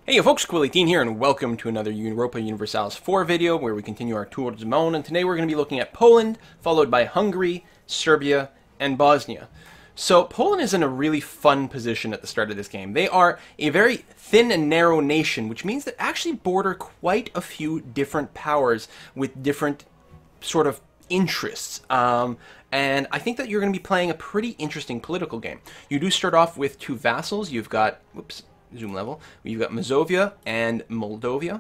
Hey folks, Quilly18 here, and welcome to another Europa Universalis IV video where we continue our tour du monde, and today we're going to be looking at Poland, followed by Hungary, Serbia, and Bosnia. So Poland is in a really fun position at the start of this game. They are a very thin and narrow nation, which means that actually border quite a few different powers with different sort of interests. And I think that you're going to be playing a pretty interesting political game. You do start off with two vassals. You've got, whoops, zoom level. You've got Mazovia and Moldavia,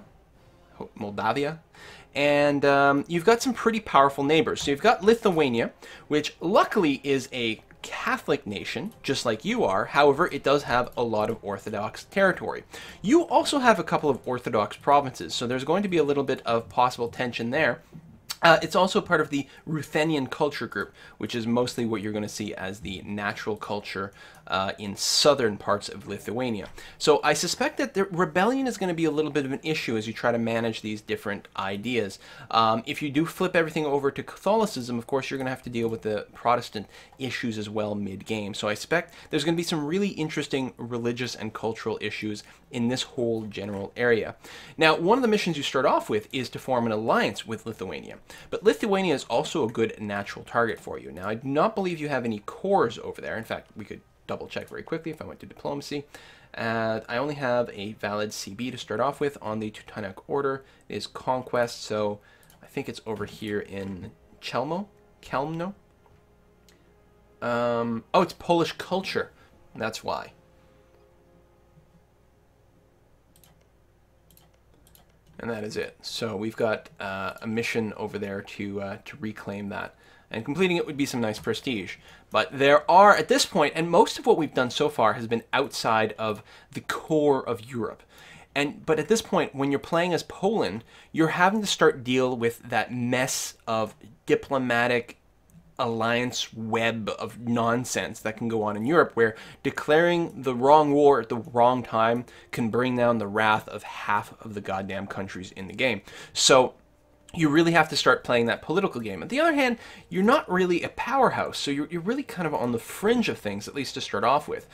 and you've got some pretty powerful neighbors. So you've got Lithuania, which luckily is a Catholic nation, just like you are. However, it does have a lot of Orthodox territory. You also have a couple of Orthodox provinces, so there's going to be a little bit of possible tension there. It's also part of the Ruthenian culture group, which is mostly what you're going to see as the natural culture in southern parts of Lithuania. So I suspect that the rebellion is going to be a little bit of an issue as you try to manage these different ideas. If you do flip everything over to Catholicism, of course, you're going to have to deal with the Protestant issues as well mid-game. So I expect there's going to be some really interesting religious and cultural issues in this whole general area. Now, one of the missions you start off with is to form an alliance with Lithuania. But Lithuania is also a good natural target for you. Now, I do not believe you have any cores over there. In fact, we could double check very quickly if I went to diplomacy. I only have a valid CB to start off with on the Teutonic Order. It is Conquest, so I think it's over here in Chelmno. Oh, it's Polish culture. That's why. And that is it. So we've got a mission over there to reclaim that. And completing it would be some nice prestige. But there are, at this point, and most of what we've done so far has been outside of the core of Europe. But at this point, when you're playing as Poland, you're having to start deal with that mess of diplomatic alliance web of nonsense that can go on in Europe, where declaring the wrong war at the wrong time can bring down the wrath of half of the goddamn countries in the game. So you really have to start playing that political game. On the other hand, you're not really a powerhouse, so you're really kind of on the fringe of things, at least to start off with.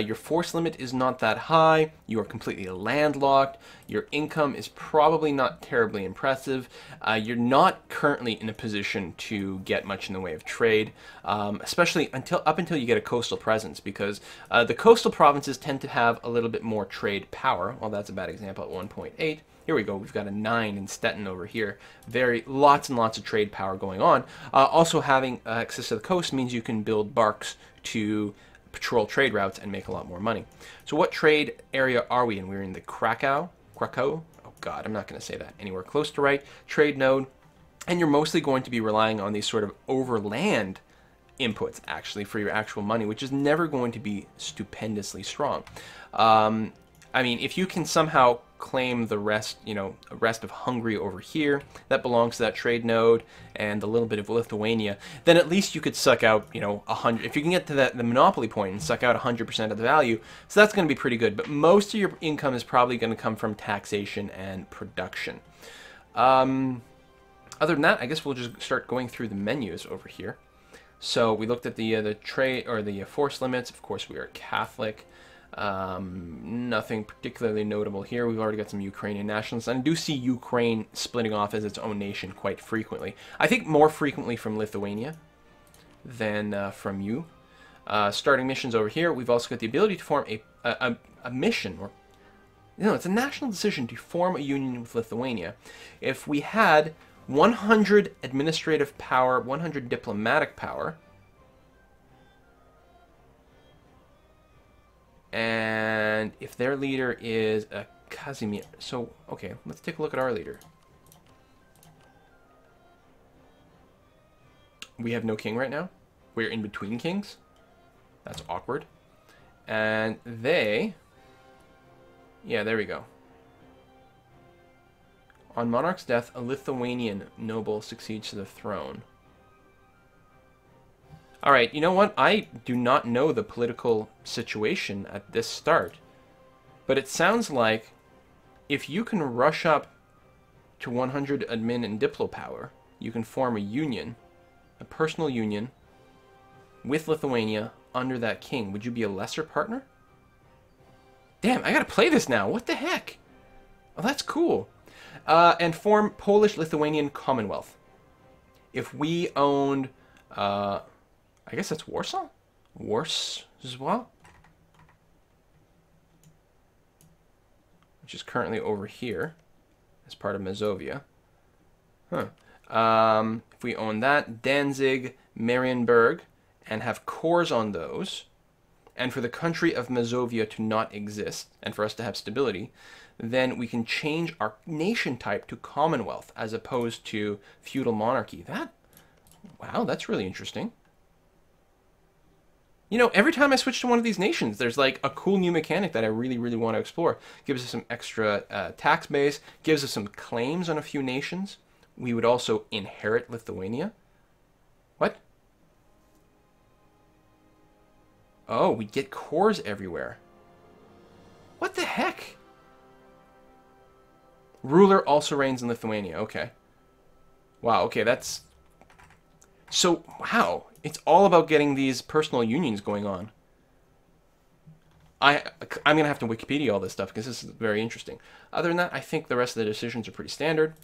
Your force limit is not that high, you are completely landlocked, your income is probably not terribly impressive, you're not currently in a position to get much in the way of trade, especially up until you get a coastal presence, because the coastal provinces tend to have a little bit more trade power. Well, that's a bad example at 1.8. Here we go. We've got a 9 in Stettin over here. Lots and lots of trade power going on. Also, having access to the coast means you can build barks to patrol trade routes and make a lot more money. So what trade area are we in? We're in the Krakow? Oh God, I'm not going to say that. Anywhere close to right. Trade node. And you're mostly going to be relying on these sort of overland inputs, actually, for your actual money, which is never going to be stupendously strong. I mean, if you can somehow claim the rest, rest of Hungary over here, that belongs to that trade node, and a little bit of Lithuania, then at least you could suck out, 100. If you can get to the monopoly point and suck out 100% of the value, so that's going to be pretty good. But most of your income is probably going to come from taxation and production. Other than that, I guess we'll just start going through the menus over here. So we looked at the trade or the force limits. Of course, we are Catholic. Nothing particularly notable here. We've already got some Ukrainian nationalists, and I do see Ukraine splitting off as its own nation quite frequently. I think more frequently from Lithuania than from you. Starting missions over here. We've also got the ability to form a mission, or it's a national decision to form a union with Lithuania. If we had 100 administrative power, 100 diplomatic power, and if their leader is a Kazimir, so okay, let's take a look at our leader. We have no king right now. We're in between kings. That's awkward. And they, yeah, there we go. On monarch's death, a Lithuanian noble succeeds to the throne. Alright, you know what? I do not know the political situation at this start. But it sounds like if you can rush up to 100 admin and diplo power, you can form a union, a personal union, with Lithuania under that king. Would you be a lesser partner? Damn, I gotta play this now. What the heck? Oh, that's cool. And form Polish-Lithuanian Commonwealth. If we owned, I guess that's Warsaw? Warsaw? Which is currently over here as part of Mazovia. Huh. If we own that, Danzig, Marienburg, and have cores on those, and for the country of Mazovia to not exist, and for us to have stability, then we can change our nation type to Commonwealth as opposed to feudal monarchy. Wow, that's really interesting. You know, every time I switch to one of these nations, there's like a cool new mechanic that I really, really want to explore. Gives us some extra tax base, gives us some claims on a few nations. We would also inherit Lithuania. What? Oh, we get cores everywhere. What the heck? Ruler also reigns in Lithuania. Okay. Wow, okay, that's... So, wow. It's all about getting these personal unions going on. I'm going to have to Wikipedia all this stuff because this is very interesting. Other than that, I think the rest of the decisions are pretty standard.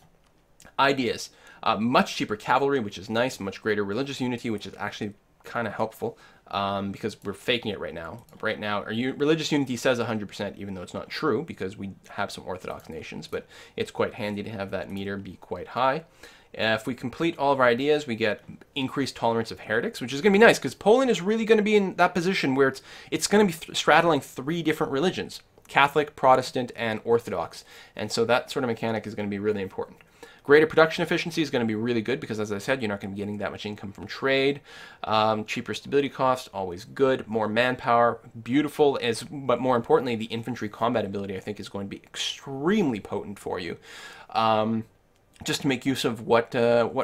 Ideas. Much cheaper cavalry, which is nice. Much greater religious unity, which is actually kind of helpful because we're faking it right now. Right now, our religious unity says 100%, even though it's not true because we have some Orthodox nations, but it's quite handy to have that meter be quite high. If we complete all of our ideas, we get increased tolerance of heretics, which is going to be nice because Poland is really going to be in that position where it's going to be straddling 3 different religions: Catholic, Protestant, and Orthodox. And so that sort of mechanic is going to be really important. Greater production efficiency is going to be really good because, as I said, you're not going to be getting that much income from trade. Cheaper stability cost, always good. More manpower, beautiful. But more importantly, the infantry combat ability, I think, is going to be extremely potent for you. Just to make use of what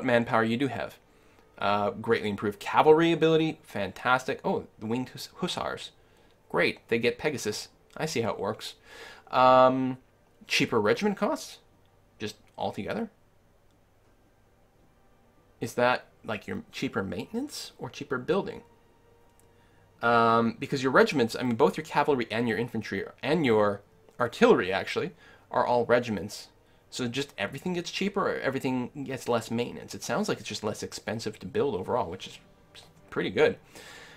manpower you do have. Greatly improved cavalry ability, fantastic. Oh, the winged hussars, great. They get Pegasus. I see how it works. Cheaper regiment costs, just altogether. Is that like your cheaper maintenance or cheaper building? Because your regiments, I mean, both your cavalry and your infantry and your artillery actually are all regiments. So just everything gets cheaper or everything gets less maintenance. It sounds like it's just less expensive to build overall, which is pretty good.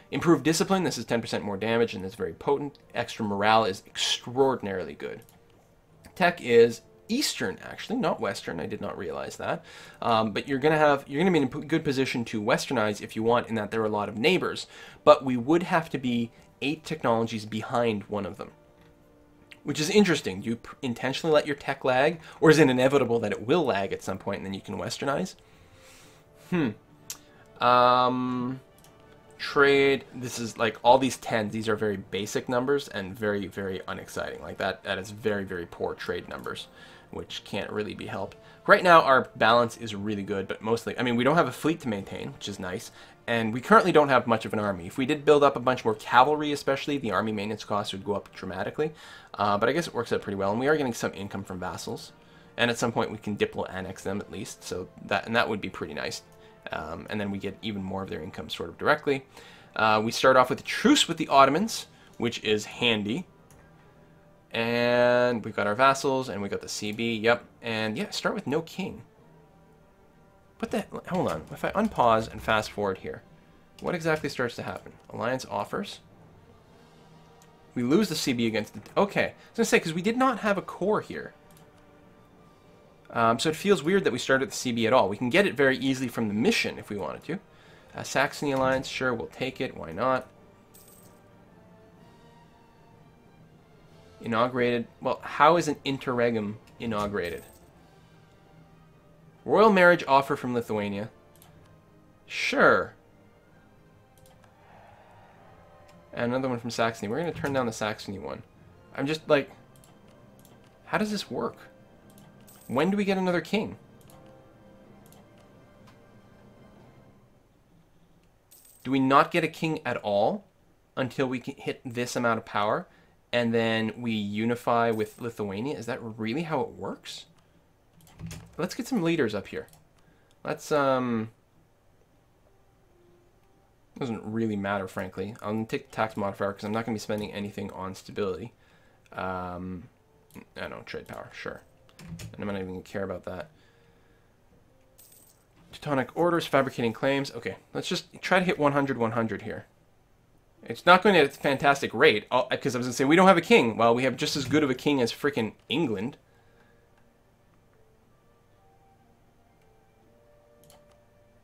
Improved discipline, this is 10% more damage and it's very potent. Extra morale is extraordinarily good. Tech is Eastern, actually, not Western. I did not realize that. But you're gonna be in a good position to Westernize if you want, in that there are a lot of neighbors. But we would have to be 8 technologies behind one of them, which is interesting. Do you intentionally let your tech lag, or is it inevitable that it will lag at some point and then you can Westernize? Trade, this is like all these 10s. These are very basic numbers and very, very unexciting. Like that is very, very poor trade numbers, which can't really be helped. Right now, our balance is really good, but mostly, I mean, we don't have a fleet to maintain, which is nice, and we currently don't have much of an army. If we did build up a bunch more cavalry, especially, the army maintenance costs would go up dramatically, but I guess it works out pretty well, and we are getting some income from vassals, and at some point we can diplo-annex them at least, so that would be pretty nice, and then we get even more of their income sort of directly. We start off with a truce with the Ottomans, which is handy. And we've got our vassals, and we got the CB, yep. And yeah, start with no king. What the, hold on. If I unpause and fast forward here, what exactly starts to happen? Alliance offers. We lose the CB against the, okay. I was gonna say, because we did not have a core here. So it feels weird that we started the CB at all. We can get it very easily from the mission if we wanted to. Saxony Alliance, sure, we'll take it, why not? Inaugurated. Well, how is an interregnum inaugurated? Royal marriage offer from Lithuania. Sure. And another one from Saxony. We're going to turn down the Saxony one. I'm just like, how does this work? When do we get another king? Do we not get a king at all until we can hit this amount of power? And then we unify with Lithuania? Is that really how it works? Let's get some leaders up here. Let's, doesn't really matter, frankly. I'm going to take the tax modifier because I'm not going to be spending anything on stability. I don't know, trade power, sure. And I'm not even going to care about that. Teutonic orders, fabricating claims. Okay, let's just try to hit 100 here. It's not going at a fantastic rate, because I was going to say, we don't have a king. Well, we have just as good of a king as frickin' England.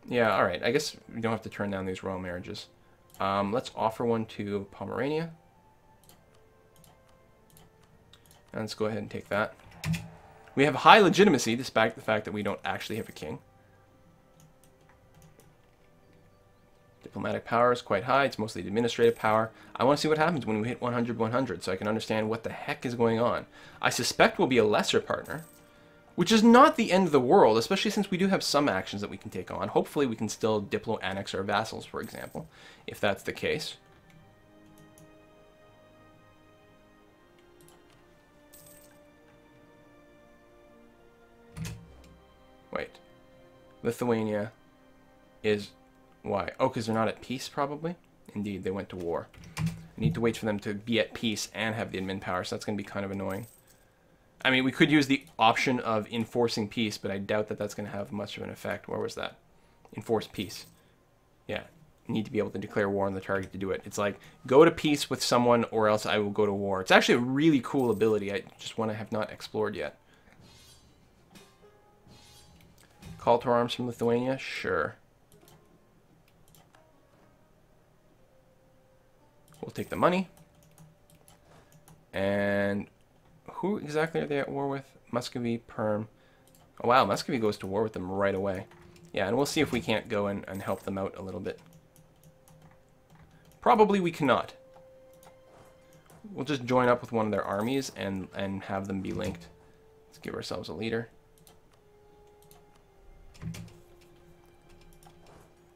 Yeah, alright, I guess we don't have to turn down these royal marriages. Let's offer one to Pomerania. And let's go ahead and take that. We have high legitimacy, despite the fact that we don't actually have a king. Diplomatic power is quite high. It's mostly administrative power. I want to see what happens when we hit 100 so I can understand what the heck is going on. I suspect we'll be a lesser partner, which is not the end of the world, especially since we do have some actions that we can take on. Hopefully we can still diplo-annex our vassals, for example, if that's the case. Wait. Lithuania is... Why? Oh, because they're not at peace, probably? Indeed, they went to war. I need to wait for them to be at peace and have the admin power, so that's going to be kind of annoying. I mean, we could use the option of enforcing peace, but I doubt that that's going to have much of an effect. Where was that? Enforce peace. Yeah, you need to be able to declare war on the target to do it. It's like, go to peace with someone or else I will go to war. It's actually a really cool ability. I just one I have not explored yet. Call to arms from Lithuania? Sure. We'll take the money. And who exactly are they at war with? Muscovy, Perm. Oh wow, Muscovy goes to war with them right away. Yeah, and we'll see if we can't go and help them out a little bit. Probably we cannot. We'll just join up with one of their armies and have them be linked. Let's give ourselves a leader.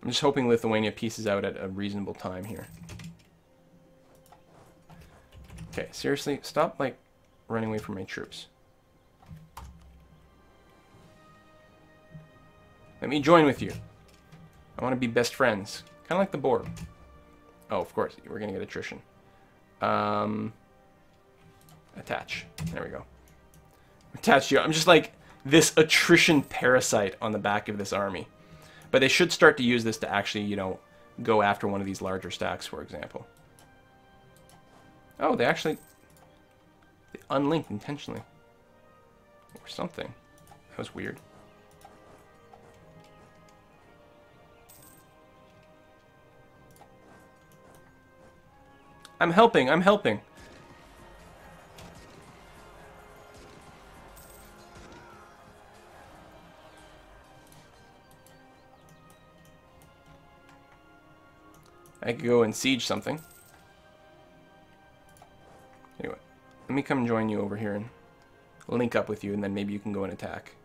I'm just hoping Lithuania pieces out at a reasonable time here. Okay, seriously, stop, like, running away from my troops. Let me join with you. I want to be best friends. Kind of like the board. Oh, of course, we're going to get attrition. Attach. There we go. Attach you. I'm just like this attrition parasite on the back of this army. But they should start to use this to actually, you know, go after one of these larger stacks, for example. Oh, they unlinked intentionally. Or something. That was weird. I'm helping, I'm helping. I could go and siege something. Anyway, let me come join you over here and link up with you, and then maybe you can go and attack.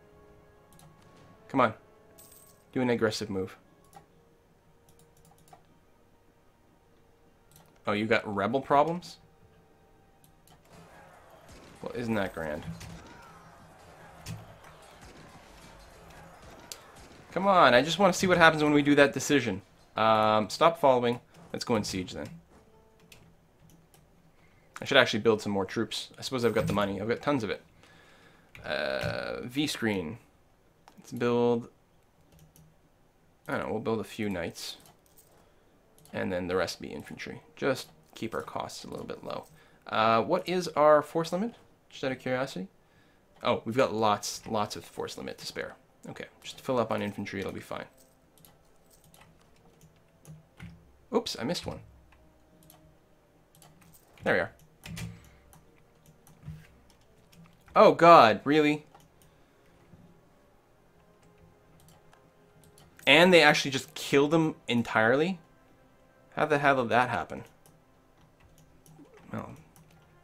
Come on. Do an aggressive move. Oh, you got rebel problems? Well, isn't that grand? Come on, I just want to see what happens when we do that decision. Stop following. Let's go and siege then. I should actually build some more troops. I suppose I've got the money. I've got tons of it. V-screen. Let's build... I don't know, we'll build a few knights. And then the rest be infantry. Just keep our costs a little bit low. What is our force limit? Just out of curiosity. Oh, we've got lots of force limit to spare. Okay, just fill up on infantry, it'll be fine. Oops, I missed one. There we are. Oh god, really? And they actually just killed them entirely? How the hell did that happen? Well,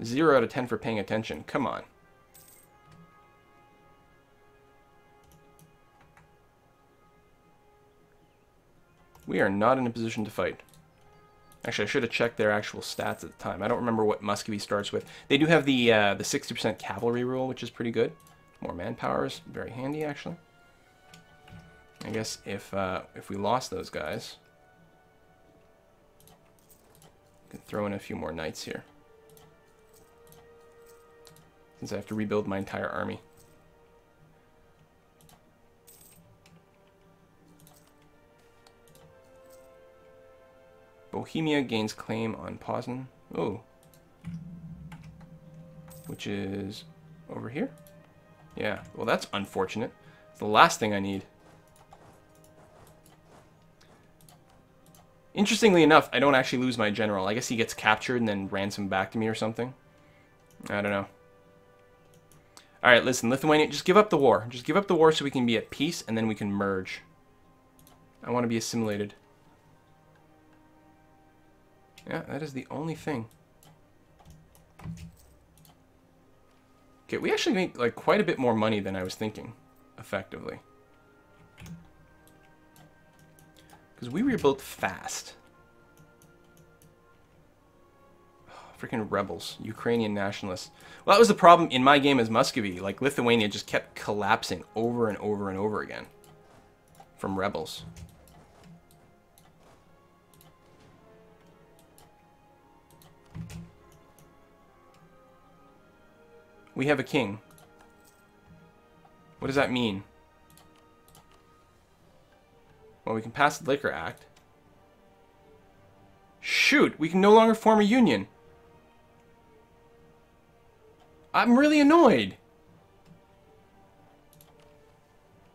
0 out of 10 for paying attention. Come on. We are not in a position to fight. Actually, I should have checked their actual stats at the time. I don't remember what Muscovy starts with. They do have the 60% cavalry rule, which is pretty good. More manpower is very handy, actually. I guess if we lost those guys, we can throw in a few more knights here. since I have to rebuild my entire army. Bohemia gains claim on Poznan. Oh. Which is over here? Yeah, well that's unfortunate. It's the last thing I need. Interestingly enough, I don't actually lose my general. I guess he gets captured and then ransomed back to me or something. I don't know. Alright, listen, Lithuania, just give up the war. Just give up the war so we can be at peace and then we can merge. I want to be assimilated. Yeah, that is the only thing. Okay, we actually make like quite a bit more money than I was thinking, effectively. Because we rebuilt fast. Freaking rebels, Ukrainian nationalists. Well, that was the problem in my game as Muscovy. Like, Lithuania just kept collapsing over and over and over again from rebels. We have a king. What does that mean? Well, we can pass the Liquor Act. Shoot, we can no longer form a union. I'm really annoyed.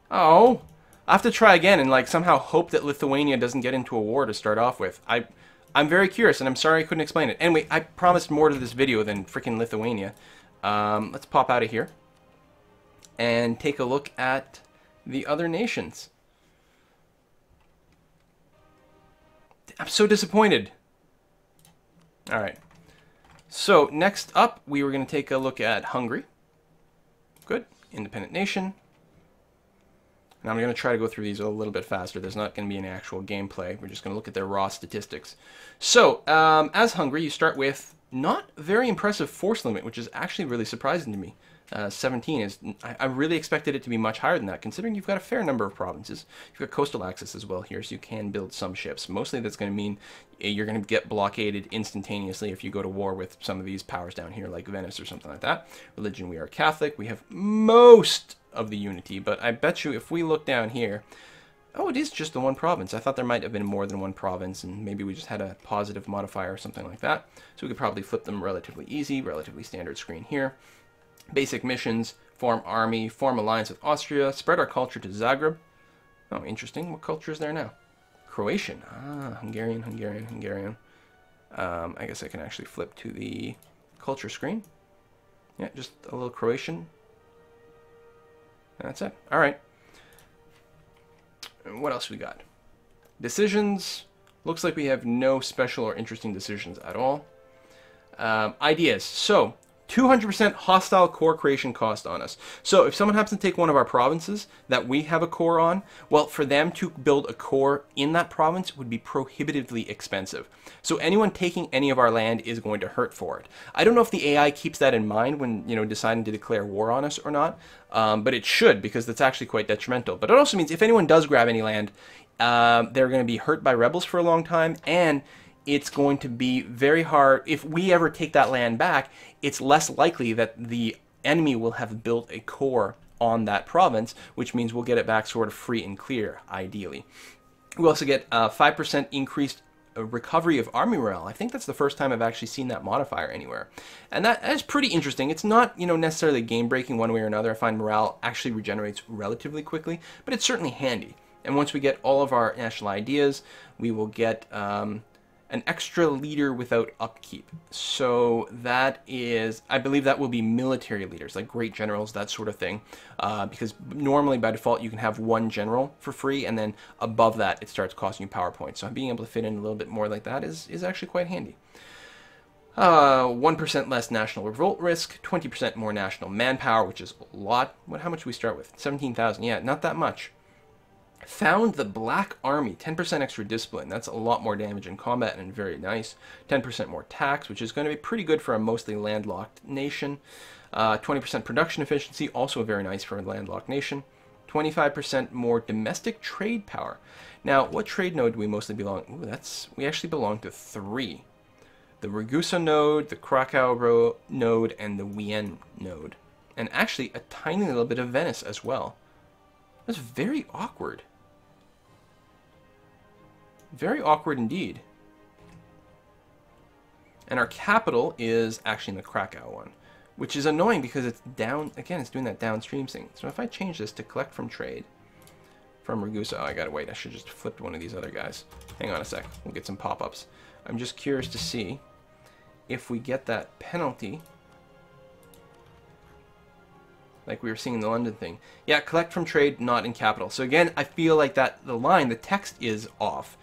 Oh, I have to try again and like somehow hope that Lithuania doesn't get into a war to start off with. I'm very curious, and I'm sorry I couldn't explain it. Anyway, I promised more to this video than freaking Lithuania. Let's pop out of here and take a look at the other nations. I'm so disappointed. All right. So next up, we were going to take a look at Hungary. Good. Independent nation. And I'm going to try to go through these a little bit faster. There's not going to be any actual gameplay. We're just going to look at their raw statistics. So, as Hungary, you start with not very impressive force limit, which is actually really surprising to me. 17 is, I really expected it to be much higher than that, considering you've got a fair number of provinces. You've got coastal access as well here, so you can build some ships. Mostly that's going to mean you're going to get blockaded instantaneously if you go to war with some of these powers down here, like Venice or something like that. Religion, we are Catholic. We have most of the unity, but I bet you if we look down here, oh, it is just the one province. I thought there might have been more than one province, and maybe we just had a positive modifier or something like that. So we could probably flip them relatively easy, relatively standard screen here. Basic missions, form army, form alliance with Austria, spread our culture to Zagreb. Oh, interesting. What culture is there now? Croatian. Ah, Hungarian, Hungarian, Hungarian. I guess I can actually flip to the culture screen. Yeah, just a little Croatian. That's it. All right. What else we got? Decisions. Looks like we have no special or interesting decisions at all. Ideas. So, 200% hostile core creation cost on us. So if someone happens to take one of our provinces that we have a core on, well, for them to build a core in that province would be prohibitively expensive. So anyone taking any of our land is going to hurt for it. I don't know if the AI keeps that in mind when, deciding to declare war on us or not, but it should, because that's actually quite detrimental. But it also means if anyone does grab any land, they're going to be hurt by rebels for a long time, and it's going to be very hard. If we ever take that land back, it's less likely that the enemy will have built a core on that province, which means we'll get it back sort of free and clear, ideally. We also get 5% increased recovery of army morale. I think that's the first time I've actually seen that modifier anywhere. And that is pretty interesting. It's not, necessarily game-breaking one way or another. I find morale actually regenerates relatively quickly, but it's certainly handy. And once we get all of our national ideas, we will get an extra leader without upkeep. So that is, I believe that will be military leaders, like great generals, that sort of thing. Because normally by default you can have one general for free, and then above that it starts costing you power points. So being able to fit in a little bit more like that is actually quite handy. 1% less national revolt risk, 20% more national manpower, which is a lot. How much do we start with? 17,000, yeah, not that much. Found the Black Army, 10% extra discipline. That's a lot more damage in combat and very nice. 10% more tax, which is going to be pretty good for a mostly landlocked nation. 20% production efficiency, also very nice for a landlocked nation. 25% more domestic trade power. Now, what trade node do we mostly belong? Ooh, we actually belong to 3. The Ragusa node, the Krakow node, and the Wien node. and actually a tiny little bit of Venice as well. That's very awkward. Very awkward indeed. And our capital is actually in the Krakow one, which is annoying because it's down, again, it's doing that downstream thing. So if I change this to collect from trade, from Ragusa, oh, I gotta wait, I should just flip one of these other guys. Hang on a sec, we'll get some pop-ups. I'm just curious to see if we get that penalty, like we were seeing in the London thing. Yeah, collect from trade, not in capital. So again, I feel like that the line, the text is off,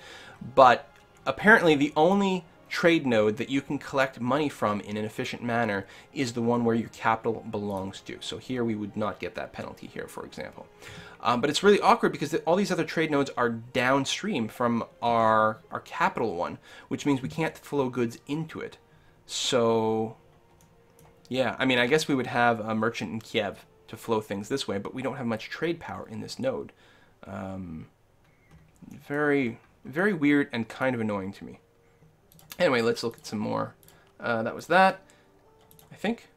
but apparently the only trade node that you can collect money from in an efficient manner is the one where your capital belongs to. So here we would not get that penalty here, for example. But it's really awkward because all these other trade nodes are downstream from our capital one, which means we can't flow goods into it. So yeah, I mean, I guess we would have a merchant in Kiev to flow things this way, but we don't have much trade power in this node. Very, very weird and kind of annoying to me. Anyway, let's look at some more. That was that, I think.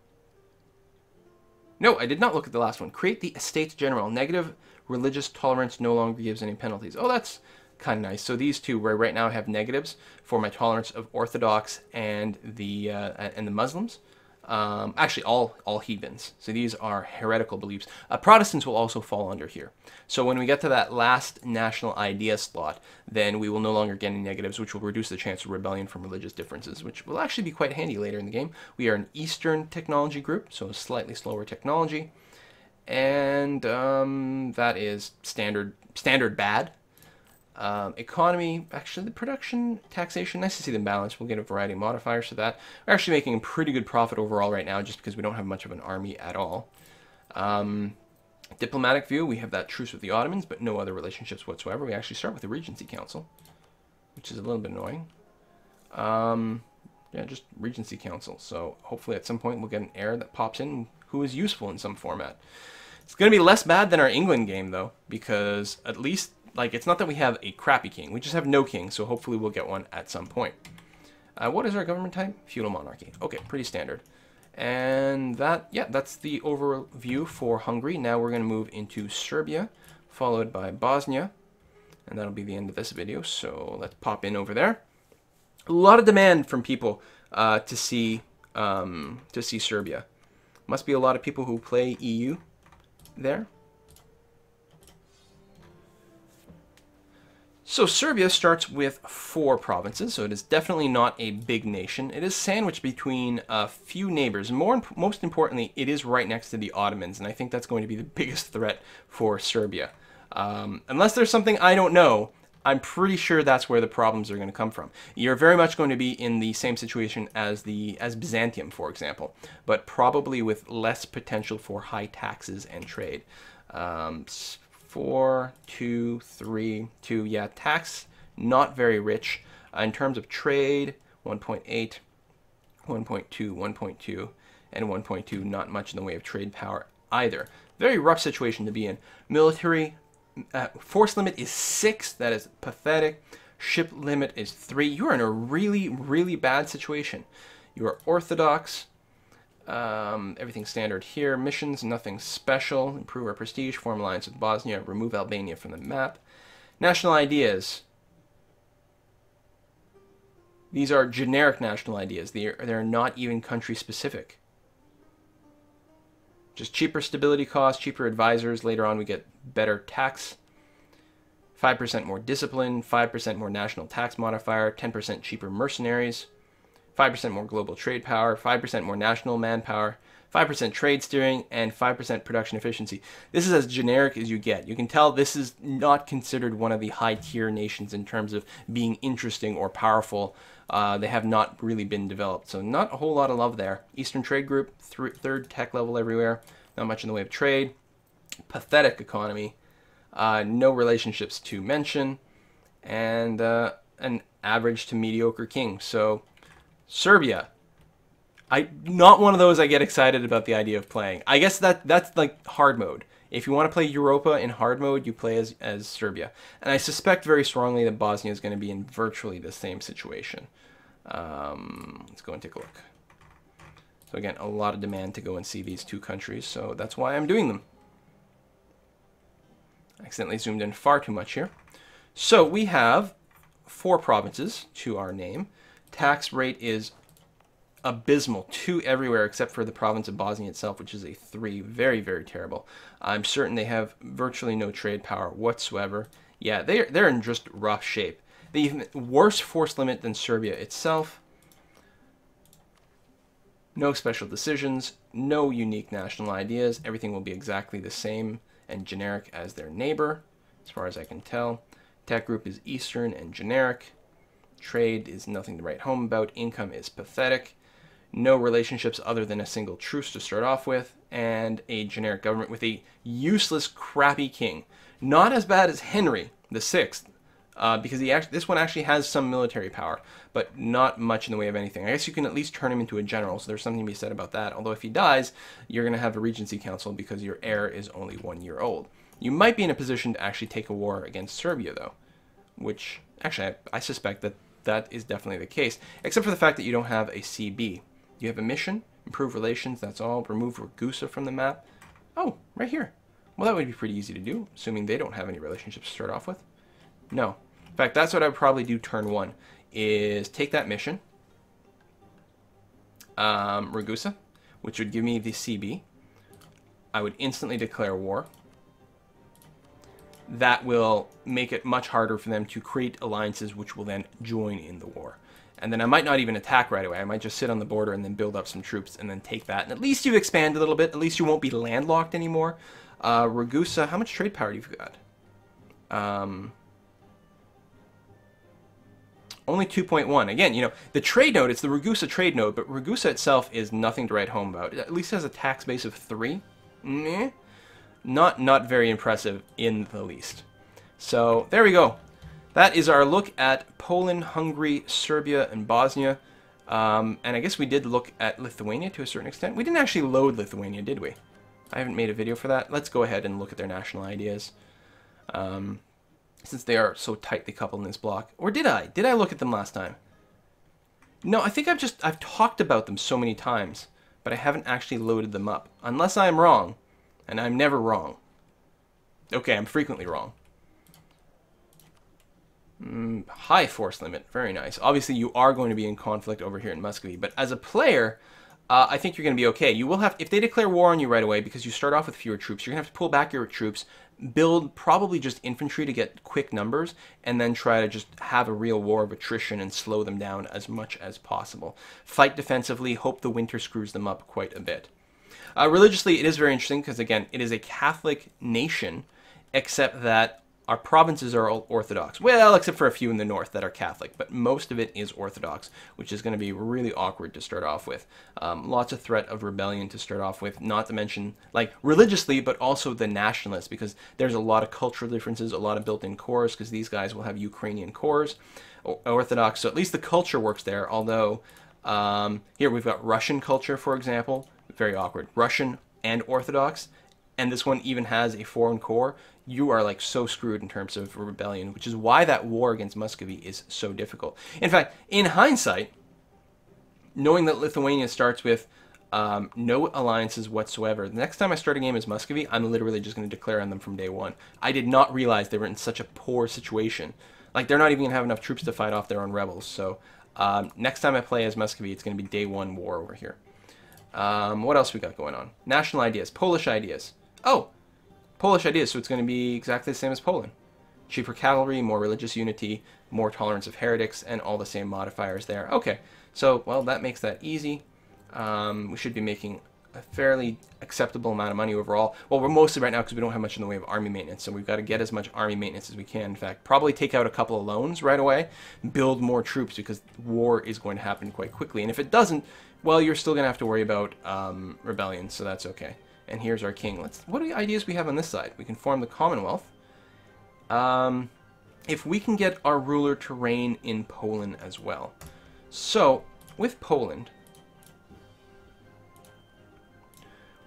No, I did not look at the last one. Create the Estates General. Negative religious tolerance no longer gives any penalties. Oh, that's kind of nice. So these two, where right now I have negatives for my tolerance of Orthodox and the Muslims. Actually, all heathens. So these are heretical beliefs. Protestants will also fall under here. So when we get to that last national idea slot, then we will no longer get any negatives, which will reduce the chance of rebellion from religious differences, which will actually be quite handy later in the game. We are an Eastern technology group, so slightly slower technology. And that is standard bad. Economy, actually the production, taxation, nice to see them balanced. We'll get a variety of modifiers to that. We're actually making a pretty good profit overall right now just because we don't have much of an army at all. Diplomatic view, we have that truce with the Ottomans, but no other relationships whatsoever. We actually start with the Regency Council, which is a little bit annoying. Yeah, just Regency Council. So hopefully at some point we'll get an heir that pops in who is useful in some format. It's going to be less bad than our England game, though, because at least, like, it's not that we have a crappy king. We just have no king, so hopefully we'll get one at some point. What is our government type? Feudal monarchy. Okay, pretty standard. And that, yeah, that's the overview for Hungary. Now we're going to move into Serbia, followed by Bosnia. And that'll be the end of this video, so let's pop in over there. A lot of demand from people to see Serbia. Must be a lot of people who play EU there. So Serbia starts with 4 provinces, so it is definitely not a big nation. It is sandwiched between a few neighbors. Most importantly, it is right next to the Ottomans, and I think that's going to be the biggest threat for Serbia. Unless there's something I don't know, I'm pretty sure that's where the problems are going to come from. You're very much going to be in the same situation as Byzantium, for example, but probably with less potential for high taxes and trade. 4, 2, 3, 2. Yeah, tax, not very rich. In terms of trade, 1.8, 1.2, 1.2, and 1.2. Not much in the way of trade power either. Very rough situation to be in. Military force limit is 6. That is pathetic. Ship limit is 3. You are in a really, really bad situation. You are Orthodox. Everything standard here. Missions, nothing special. Improve our prestige. Form alliance with Bosnia. Remove Albania from the map. National ideas. These are generic national ideas. They're not even country specific. Just cheaper stability costs, cheaper advisors. Later on we get better tax. 5% more discipline. 5% more national tax modifier. 10% cheaper mercenaries. 5% more global trade power, 5% more national manpower, 5% trade steering, and 5% production efficiency. This is as generic as you get. You can tell this is not considered one of the high-tier nations in terms of being interesting or powerful. They have not really been developed, so not a whole lot of love there. Eastern Trade Group, 3rd tech level everywhere. Not much in the way of trade. Pathetic economy. No relationships to mention. And an average to mediocre king. So Serbia, not one of those I get excited about the idea of playing. I guess that's like hard mode. If you want to play Europa in hard mode, you play as Serbia. And I suspect very strongly that Bosnia is going to be in virtually the same situation. Let's go and take a look. So again, a lot of demand to go and see these two countries, so that's why I'm doing them. I accidentally zoomed in far too much here. So we have 4 provinces to our name. Tax rate is abysmal, 2 everywhere except for the province of Bosnia itself, which is a 3. Very, very terrible. I'm certain they have virtually no trade power whatsoever. Yeah, they're in just rough shape. They have a worse force limit than Serbia itself. No special decisions, no unique national ideas. Everything will be exactly the same and generic as their neighbor, as far as I can tell. Tech group is Eastern and generic. Trade is nothing to write home about. Income is pathetic. No relationships other than a single truce to start off with. And a generic government with a useless, crappy king. Not as bad as Henry VI, because this one actually has some military power, but not much in the way of anything. I guess you can at least turn him into a general, so there's something to be said about that. Although if he dies, you're going to have a regency council because your heir is only 1 year old. You might be in a position to actually take a war against Serbia, though, which actually I suspect that is definitely the case, except for the fact that you don't have a CB. You have a mission, improve relations, that's all. Remove Ragusa from the map. Oh, right here. Well, that would be pretty easy to do, assuming they don't have any relationships to start off with. No. In fact, that's what I would probably do turn 1, is take that mission, Ragusa, which would give me the CB. I would instantly declare war. That will make it much harder for them to create alliances which will then join in the war. And then I might not even attack right away. I might just sit on the border and then build up some troops and then take that. And at least you've expanded a little bit. At least you won't be landlocked anymore. Ragusa, how much trade power do you got? Only 2.1. Again, you know, the trade node, it's the Ragusa trade node, but Ragusa itself is nothing to write home about. It at least has a tax base of 3. Meh. Not very impressive in the least. So, there we go. That is our look at Poland, Hungary, Serbia, and Bosnia. And I guess we did look at Lithuania to a certain extent. We didn't actually load Lithuania, did we? I haven't made a video for that. Let's go ahead and look at their national ideas. Since they are so tightly coupled in this block. Or did I? Did I look at them last time? No, I think I've talked about them so many times, but I haven't actually loaded them up. Unless I'm wrong, and I'm never wrong. Okay, I'm frequently wrong. High force limit, very nice. Obviously, you are going to be in conflict over here in Muscovy, but as a player, I think you're going to be okay. You will have, if they declare war on you right away, because you start off with fewer troops, you're going to have to pull back your troops, build probably just infantry to get quick numbers, and then try to just have a real war of attrition and slow them down as much as possible. Fight defensively, hope the winter screws them up quite a bit. Religiously, it is very interesting because, again, it is a Catholic nation, except that our provinces are all Orthodox. Well, except for a few in the north that are Catholic, but most of it is Orthodox, which is going to be really awkward to start off with. Lots of threat of rebellion to start off with, not to mention, like, religiously, but also the nationalists, because there's a lot of cultural differences, a lot of built-in cores, because these guys will have Ukrainian cores, Orthodox, so at least the culture works there, although here we've got Russian culture, for example, very awkward. Russian and Orthodox, and this one even has a foreign core. You are like so screwed in terms of rebellion, which is why that war against Muscovy is so difficult. In fact, in hindsight, knowing that Lithuania starts with no alliances whatsoever, the next time I start a game as Muscovy, I'm literally just going to declare on them from day 1. I did not realize they were in such a poor situation. Like, they're not even going to have enough troops to fight off their own rebels. So next time I play as Muscovy, it's going to be day 1 war over here. What else we got going on? National ideas, Polish ideas. Oh, Polish ideas, so it's going to be exactly the same as Poland. Cheaper cavalry, more religious unity, more tolerance of heretics, and all the same modifiers there. Okay, so, well, that makes that easy. We should be making a fairly acceptable amount of money overall. Well, we're mostly right now because we don't have much in the way of army maintenance, so we've got to get as much army maintenance as we can. In fact, probably take out a couple of loans right away, build more troops, because war is going to happen quite quickly. And if it doesn't, well, you're still going to have to worry about rebellion, so that's okay. And here's our king. What are the ideas we have on this side? We can form the Commonwealth. If we can get our ruler to reign in Poland as well. So, with Poland,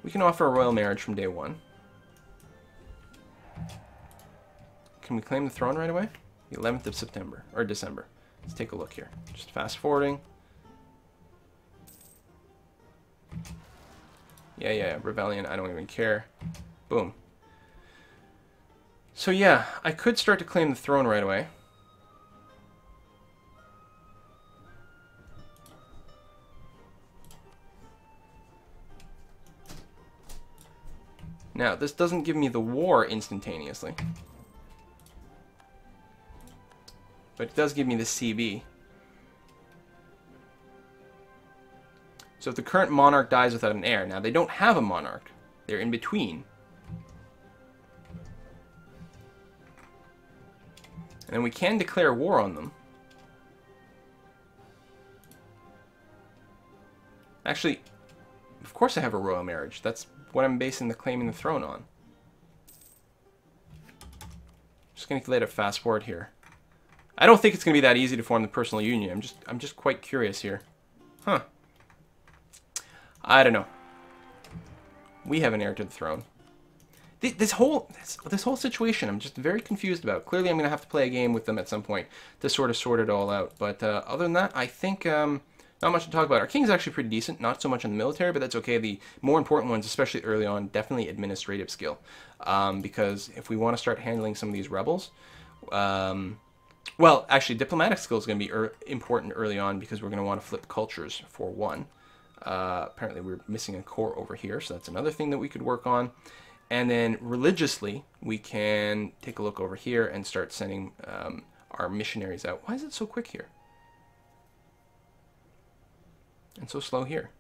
we can offer a royal marriage from day 1. Can we claim the throne right away? The 11th of September, or December. Let's take a look here. Just fast forwarding. Yeah, rebellion, I don't even care. Boom. So yeah, I could start to claim the throne right away. Now, this doesn't give me the war instantaneously. But it does give me the CB. So if the current monarch dies without an heir, now they don't have a monarch. They're in between. And then we can declare war on them. Actually, of course I have a royal marriage. That's what I'm basing the claiming the throne on. Just going to let it fast forward here. I don't think it's going to be that easy to form the personal union. I'm just quite curious here. Huh. I don't know. We have an heir to the throne. This whole situation, I'm just very confused about. Clearly, I'm going to have to play a game with them at some point to sort of sort it all out. But other than that, I think not much to talk about. Our king's actually pretty decent. Not so much in the military, but that's okay. The more important ones, especially early on, definitely administrative skill. Because if we want to start handling some of these rebels, well, actually, diplomatic skill is going to be important early on because we're going to want to flip cultures for one. Apparently, we're missing a core over here, so that's another thing that we could work on. And then religiously, we can take a look over here and start sending our missionaries out. Why is it so quick here? And so slow here?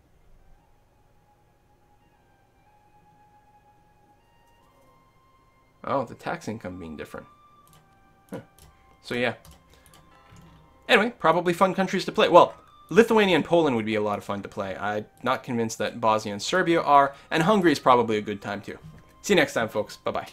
Oh, the tax income being different. Huh. So yeah. Anyway, probably fun countries to play. Well, Lithuania and Poland would be a lot of fun to play. I'm not convinced that Bosnia and Serbia are, and Hungary is probably a good time too. See you next time, folks. Bye-bye.